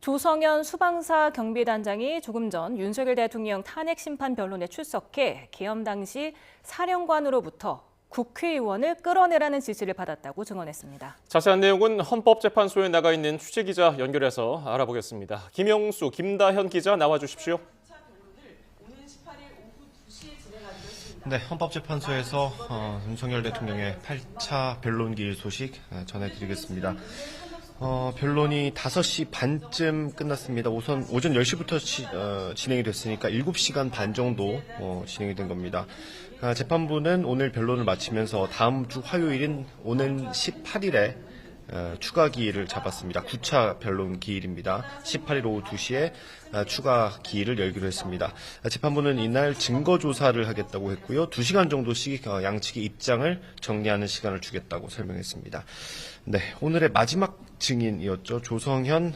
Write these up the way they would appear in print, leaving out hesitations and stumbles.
조성현 수방사 경비단장이 조금 전 윤석열 대통령 탄핵 심판 변론에 출석해 계엄 당시 사령관으로부터 국회의원을 끌어내라는 지시를 받았다고 증언했습니다. 자세한 내용은 헌법재판소에 나가 있는 취재기자 연결해서 알아보겠습니다. 김영수, 김다현 기자 나와주십시오. 네, 헌법재판소에서 윤석열 대통령의 8차 변론기일 소식 전해드리겠습니다. 변론이 5시 반쯤 끝났습니다. 오전 10시부터 진행이 됐으니까 7시간 반 정도 진행이 된 겁니다. 재판부는 오늘 변론을 마치면서 다음 주 화요일인 오는 18일에 추가 기일을 잡았습니다. 9차 변론 기일입니다. 18일 오후 2시에 추가 기일을 열기로 했습니다. 재판부는 이날 증거 조사를 하겠다고 했고요. 2시간 정도씩 양측의 입장을 정리하는 시간을 주겠다고 설명했습니다. 네, 오늘의 마지막 증인이었죠. 조성현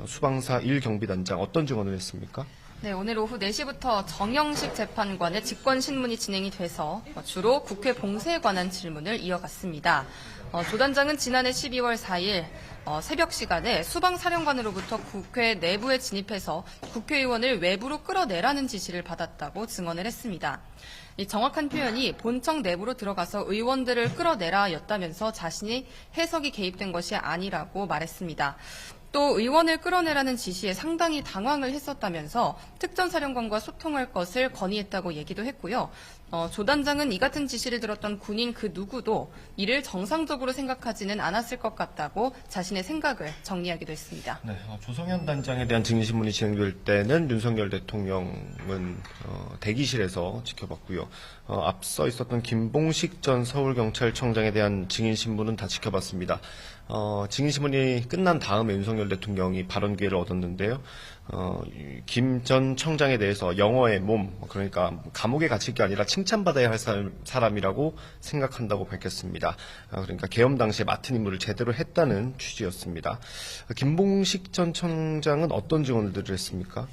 수방사 1경비단장 어떤 증언을 했습니까? 네, 오늘 오후 4시부터 정영식 재판관의 직권신문이 진행이 돼서 주로 국회 봉쇄에 관한 질문을 이어갔습니다. 조 단장은 지난해 12월 4일 새벽 시간에 수방사령관으로부터 국회 내부에 진입해서 국회의원을 외부로 끌어내라는 지시를 받았다고 증언을 했습니다. 이 정확한 표현이 본청 내부로 들어가서 의원들을 끌어내라였다면서 자신이 해석이 개입된 것이 아니라고 말했습니다. 또 의원을 끌어내라는 지시에 상당히 당황을 했었다면서 특전 사령관과 소통할 것을 건의했다고 얘기도 했고요. 조 단장은 이 같은 지시를 들었던 군인 그 누구도 이를 정상적으로 생각하지는 않았을 것 같다고 자신의 생각을 정리하기도 했습니다. 네, 조성현 단장에 대한 증인신문이 진행될 때는 윤석열 대통령은 대기실에서 지켜봤고요. 앞서 있었던 김봉식 전 서울경찰청장에 대한 증인신문은 다 지켜봤습니다. 증인신문이 끝난 다음에 윤석열 대통령이 발언 기회를 얻었는데요. 김 전 청장에 대해서 영어의 몸, 그러니까 감옥에 갇힐 게 아니라 칭찬받아야 할 사람이라고 생각한다고 밝혔습니다. 그러니까 계엄 당시에 맡은 임무를 제대로 했다는 취지였습니다. 김봉식 전 청장은 어떤 증언을 했습니까?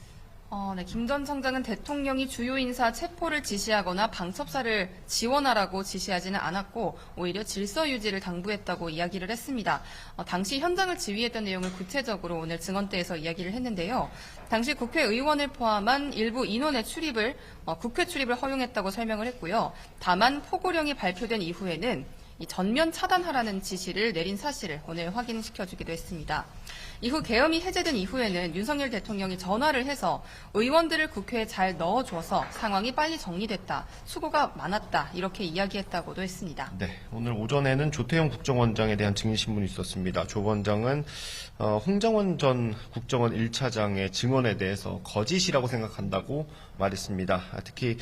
네, 김 전 청장은 대통령이 주요 인사 체포를 지시하거나 방첩사를 지원하라고 지시하지는 않았고 오히려 질서 유지를 당부했다고 이야기를 했습니다. 당시 현장을 지휘했던 내용을 구체적으로 오늘 증언대에서 이야기를 했는데요. 당시 국회의원을 포함한 일부 인원의 출입을 국회 출입을 허용했다고 설명을 했고요. 다만 포고령이 발표된 이후에는 이 전면 차단하라는 지시를 내린 사실을 오늘 확인시켜주기도 했습니다. 이후 계엄이 해제된 이후에는 윤석열 대통령이 전화를 해서 의원들을 국회에 잘 넣어줘서 상황이 빨리 정리됐다, 수고가 많았다 이렇게 이야기했다고도 했습니다. 네, 오늘 오전에는 조태용 국정원장에 대한 증인신문이 있었습니다. 조 원장은 홍정원 전 국정원 1차장의 증언에 대해서 거짓이라고 생각한다고 말했습니다. 특히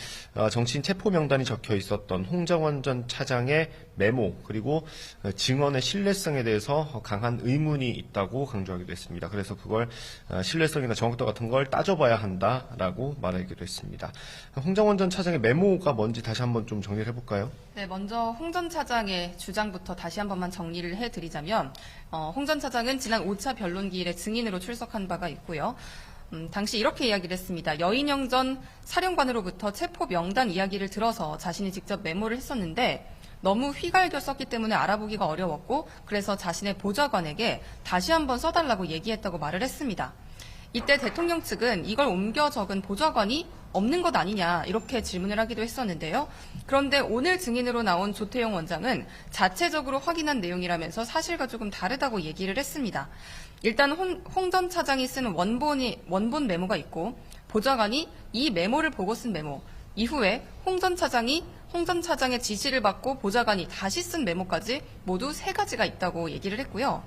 정치인 체포 명단이 적혀 있었던 홍정원 전 차장의 메모 그리고 증언의 신뢰성에 대해서 강한 의문이 있다고 강조하기도 했습니다. 그래서 그걸 신뢰성이나 정확도 같은 걸 따져봐야 한다라고 말하기도 했습니다. 홍정원 전 차장의 메모가 뭔지 다시 한번 좀 정리를 해볼까요? 네, 먼저 홍 전 차장의 주장부터 다시 한 번만 정리를 해드리자면 홍 전 차장은 지난 5차 변론기일에 증인으로 출석한 바가 있고요. 당시 이렇게 이야기를 했습니다. 여인영 전 사령관으로부터 체포 명단 이야기를 들어서 자신이 직접 메모를 했었는데 너무 휘갈겨 썼기 때문에 알아보기가 어려웠고 그래서 자신의 보좌관에게 다시 한번 써달라고 얘기했다고 말을 했습니다. 이때 대통령 측은 이걸 옮겨 적은 보좌관이 없는 것 아니냐 이렇게 질문을 하기도 했었는데요. 그런데 오늘 증인으로 나온 조태용 원장은 자체적으로 확인한 내용이라면서 사실과 조금 다르다고 얘기를 했습니다. 일단 홍 전 차장이 쓴 원본 메모가 있고 보좌관이 이 메모를 보고 쓴 메모, 이후에 홍 전 차장의 지시를 받고 보좌관이 다시 쓴 메모까지 모두 3가지가 있다고 얘기를 했고요.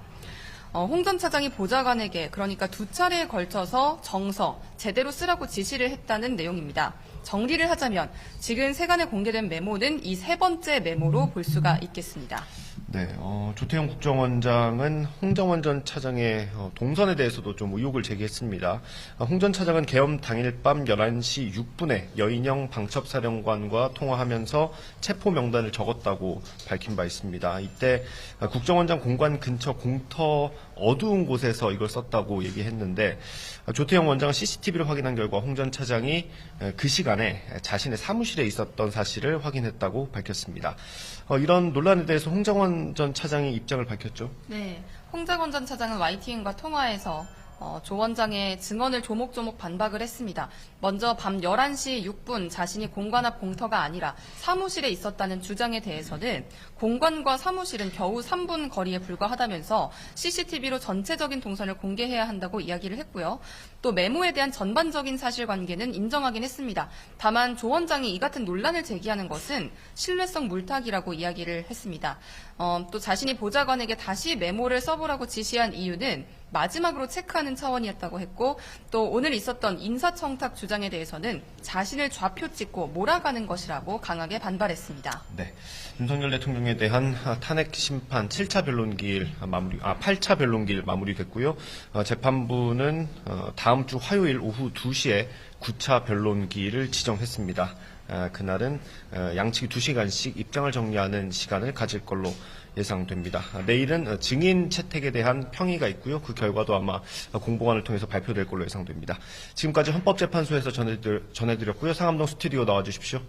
홍 전 차장이 보좌관에게 그러니까 2차례에 걸쳐서 정서, 제대로 쓰라고 지시를 했다는 내용입니다. 정리를 하자면 지금 세간에 공개된 메모는 이 3번째 메모로 볼 수가 있겠습니다. 네, 조태용 국정원장은 홍정원 전 차장의 동선에 대해서도 좀 의혹을 제기했습니다. 홍 전 차장은 계엄 당일 밤 11시 6분에 여인영 방첩사령관과 통화하면서 체포 명단을 적었다고 밝힌 바 있습니다. 이때 국정원장 공관 근처 공터 어두운 곳에서 이걸 썼다고 얘기했는데 조태용 원장은 CCTV를 확인한 결과 홍 전 차장이 그 시간에 자신의 사무실에 있었던 사실을 확인했다고 밝혔습니다. 이런 논란에 대해서 홍정원 전 차장이 입장을 밝혔죠. 네, 홍정원 전 차장은 YTN과 통화에서 조 원장의 증언을 조목조목 반박을 했습니다. 먼저 밤 11시 6분 자신이 공관 앞 공터가 아니라 사무실에 있었다는 주장에 대해서는 공관과 사무실은 겨우 3분 거리에 불과하다면서 CCTV로 전체적인 동선을 공개해야 한다고 이야기를 했고요. 또 메모에 대한 전반적인 사실관계는 인정하긴 했습니다. 다만 조 원장이 이 같은 논란을 제기하는 것은 신뢰성 물타기라고 이야기를 했습니다. 또 자신이 보좌관에게 다시 메모를 써보라고 지시한 이유는 마지막으로 체크하는 차원이었다고 했고, 또 오늘 있었던 인사청탁 주장에 대해서는 자신을 좌표 찍고 몰아가는 것이라고 강하게 반발했습니다. 네, 윤석열 대통령에 대한 탄핵 심판 7차 변론기일 8차 변론기일 마무리됐고요. 재판부는 다음 주 화요일 오후 2시에 9차 변론기일을 지정했습니다. 그날은 양측이 2시간씩 입장을 정리하는 시간을 가질 걸로 예상됩니다. 내일은 증인 채택에 대한 평의가 있고요. 그 결과도 아마 공보관을 통해서 발표될 걸로 예상됩니다. 지금까지 헌법재판소에서 전해드렸고요. 상암동 스튜디오 나와주십시오.